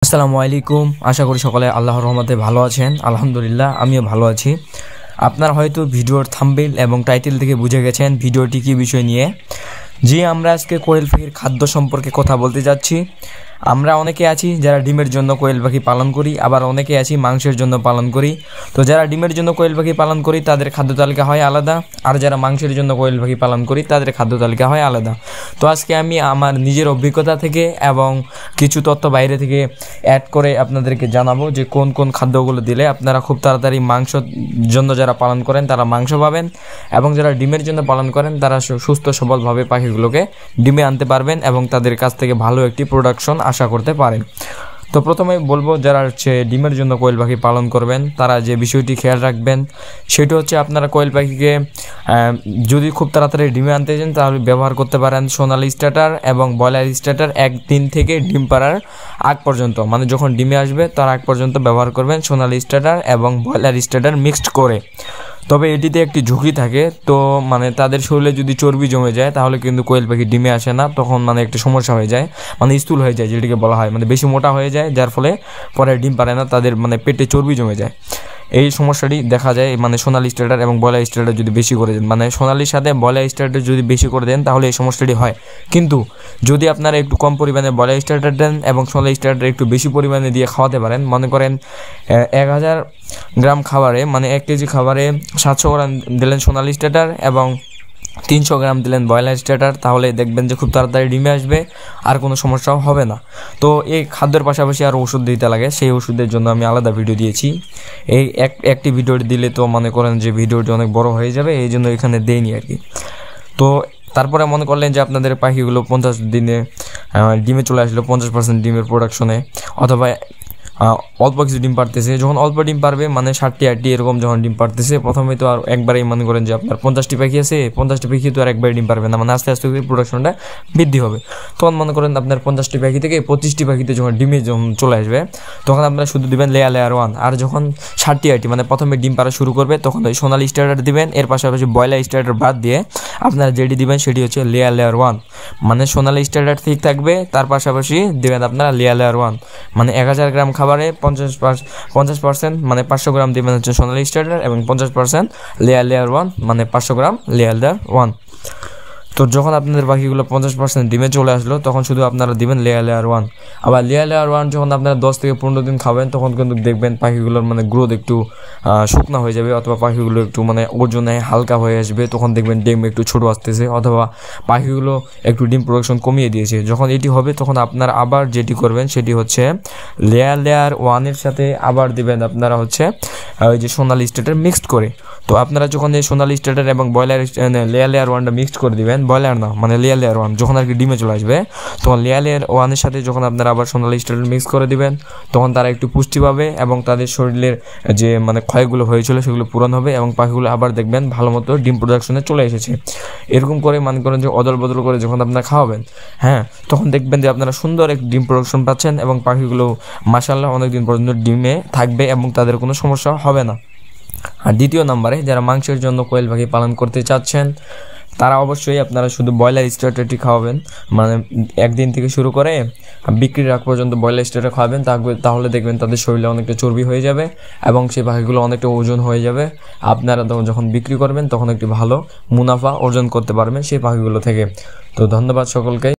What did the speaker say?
আসসালামু আলাইকুম। আশা করি সকলে আল্লাহর রহমতে ভালো আছেন। আলহামদুলিল্লাহ আমিও ভালো আছি। আপনারা হয়তো ভিডিওর থাম্বনেল এবং টাইটেল থেকে বুঝে গেছেন ভিডিওটি কী বিষয় নিয়ে। আমরা আজকে কোয়েল পাখির খাদ্য সম্পর্কে কথা বলতে যাচ্ছি। আমরা অনেকে আছি যারা ডিমের জন্য কোয়েল পাখি পালন করি, আবার অনেকে আছি মাংসের জন্য পালন করি। তো যারা ডিমের জন্য কোয়েল পাখি পালন করি তাদের খাদ্য তালিকা হয় আলাদা, আর যারা মাংসের জন্য কোয়েল পাখি পালন করি তাদের খাদ্য তালিকা হয় আলাদা। তো আজকে আমি আমার নিজের অভিজ্ঞতা থেকে এবং কিছু তথ্য বাইরে থেকে অ্যাড করে আপনাদেরকে জানাবো যে কোন কোন খাদ্যগুলো দিলে আপনারা খুব তাড়াতাড়ি মাংসর জন্য যারা পালন করেন তারা মাংস পাবেন, এবং যারা ডিমের জন্য পালন করেন তারা সুস্থ সবলভাবে পাখিগুলোকে ডিমে আনতে পারবেন এবং তাদের কাছ থেকে ভালো একটি প্রোডাকশন আশা করতে পারেন। তো প্রথমে বলবো যারা ডিমের জন্য কোয়েল পাখি পালন করবেন তারা যে বিষয়টি খেয়াল রাখবেন সেটা হচ্ছে আপনারা কোয়েল পাখিকে যদি খুব তাড়াতাড়ি ডিমে আনতে চান তাহলে ব্যবহার করতে পারেন সোনালি স্টার্টার এবং ব্রয়লার স্টার্টার। একদিন থেকে ডিম পাড়ার আগ পর্যন্ত, মানে যখন ডিমে আসবে তার আগ পর্যন্ত ব্যবহার করবেন সোনালি স্টার্টার এবং ব্রয়লার স্টার্টার মিক্সড করে। তবে এটিতে একটি ঝুঁকি থাকে, তো মানে তাদের শরীরে যদি চর্বি জমে যায় তাহলে কিন্তু কোয়েল পাখি ডিমে আসে না, তখন মানে একটি সমস্যা হয়ে যায়, মানে স্থূল হয়ে যায় যেটিকে বলা হয়, মানে বেশি মোটা হয়ে যায় যার ফলে পরে ডিম পারে না, তাদের মানে পেটে চর্বি জমে যায়। এই সমস্যাটি দেখা যায় মানে সোনালি স্টার্টার এবং ব্রয়লার স্টার্টার যদি বেশি করে দেন, মানে সোনালির সাথে ব্রয়লার স্টার্টার যদি বেশি করে দেন তাহলে এই সমস্যাটি হয়। কিন্তু যদি আপনারা একটু কম পরিমাণে ব্রয়লার স্টার্টার দেন এবং সোনালি স্টার্টার একটু বেশি পরিমাণে দিয়ে খাওয়াতে পারেন, মনে করেন 1000 গ্রাম খাবারে, মানে 1 কেজি খাবারে 700 গ্রাম দিলেন সোনালি স্টার্টার এবং 300 গ্রাম দিলেন ব্রয়লার স্টার্টার, তাহলে দেখবেন যে খুব তাড়াতাড়ি ডিমে আসবে আর কোনো সমস্যাও হবে না। তো এই খাদ্যের পাশাপাশি আরও ওষুধ দিতে লাগে, সেই ওষুধের জন্য আমি আলাদা ভিডিও দিয়েছি। এই একটি ভিডিও দিলে তো মনে করেন যে ভিডিওটি অনেক বড় হয়ে যাবে, এই জন্য এখানে দেইনি আর কি। তো তারপরে মনে করলেন যে আপনাদের পাখিগুলো 50 দিনে ডিমে চলে আসলো, 50% ডিমের প্রোডাকশনে, অথবা অল্প কিছু ডিম পারতেছে। যখন অল্প ডিম পারবে মানে 60টি 80 এরকম যখন ডিম পারতেছে, প্রথমে তো আর একবারেই মনে করেন যে আপনার 50টি পাখি আছে, 50টি পাখি তো আর একবারে ডিম পারবে না, মানে আস্তে আস্তে প্রোডাকশনটা বৃদ্ধি হবে। তখন মনে করেন আপনার 50টি পাখি থেকে 25টি পাখিতে যখন ডিমে যখন চলে আসবে তখন আপনারা শুধু দিবেন লেয়ার 1। আর যখন 60টি 80 মানে প্রথমে ডিম পারা শুরু করবে তখন ওই সোনালি স্টার্টার দিবেন, এর পাশাপাশি ব্রয়লার স্টার্টার বাদ দিয়ে আপনারা যেটি দিবেন সেটি হচ্ছে লেয়ার 1, মানে সোনালি স্টার্টার ঠিক থাকবে, তার পাশাপাশি দেবেন আপনারা লেয়ার 1, মানে 1000 গ্রাম খাবারে 50% মানে 500 গ্রাম দিবেন হচ্ছে সোনালি স্টার্টার এবং 50% লেয়ার 1 মানে 500 গ্রাম লেয়ার 1। তো যখন আপনাদের পাখিগুলো 50% ডিমে চলে আসলো তখন শুধু আপনারা দিবেন লেয়ার 1। আবার লেয়ার 1 যখন আপনারা 10 থেকে 15 দিন খাবেন তখন কিন্তু দেখবেন পাখিগুলোর মানে গ্রোথ একটু শুকনো হয়ে যাবে, অথবা পাখিগুলো একটু মানে ওজনে হালকা হয়ে আসবে, তখন দেখবেন ডিম একটু ছোটো আসতেছে, অথবা পাখিগুলো একটু ডিম প্রোডাকশন কমিয়ে দিয়েছে। যখন এটি হবে তখন আপনারা আবার যেটি করবেন সেটি হচ্ছে লেয়ার 1-এর সাথে আবার দিবেন আপনারা হচ্ছে ওই যে সোনালি স্টার্টার মিক্সড করে। তো আপনারা যখন এই সোনালি স্টার্টার এবং ব্রয়লার লেয়ার 1টা মিক্সড করে দিবেন, ব্রয়লার না মানে লেয়ার 1 যখন আর কি ডিমে চলে আসবে তখন লেয়ার 1-এর সাথে যখন আপনারা আবার সোনালি স্টার্টার মিক্স করে দিবেন তখন তারা একটু পুষ্টি পাবে এবং তাদের শরীরের যে মানে ক্ষয়গুলো হয়েছিল সেগুলো পূরণ হবে এবং পাখিগুলো আবার দেখবেন ভালো মতো ডিম প্রোডাকশনে চলে এসেছে। এরকম করে মনে করেন যে অদল বদল করে যখন আপনারা খাওয়াবেন, হ্যাঁ, তখন দেখবেন যে আপনারা সুন্দর এক ডিম প্রোডাকশন পাচ্ছেন এবং পাখিগুলো মাশাআল্লাহ অনেকদিন পর্যন্ত ডিমে থাকবে এবং তাদের কোনো সমস্যা হবে না। আর দ্বিতীয় নম্বরে যারা মাংসের জন্য কোয়েল পাখি পালন করতে চাচ্ছেন তারা অবশ্যই আপনারা শুধু ব্রয়লার স্টার্টারটি খাওয়াবেন, মানে একদিন থেকে শুরু করে বিক্রির আগ পর্যন্ত ব্রয়লার স্টার্টার খাওয়াবেন, তাহলে দেখবেন তাদের শরীরে অনেকটা চর্বি হয়ে যাবে এবং সেই পাখিগুলো অনেকটা ওজন হয়ে যাবে। আপনারা যখন বিক্রি করবেন তখন একটি ভালো মুনাফা অর্জন করতে পারবেন সেই পাখিগুলো থেকে। তো ধন্যবাদ সকলকে।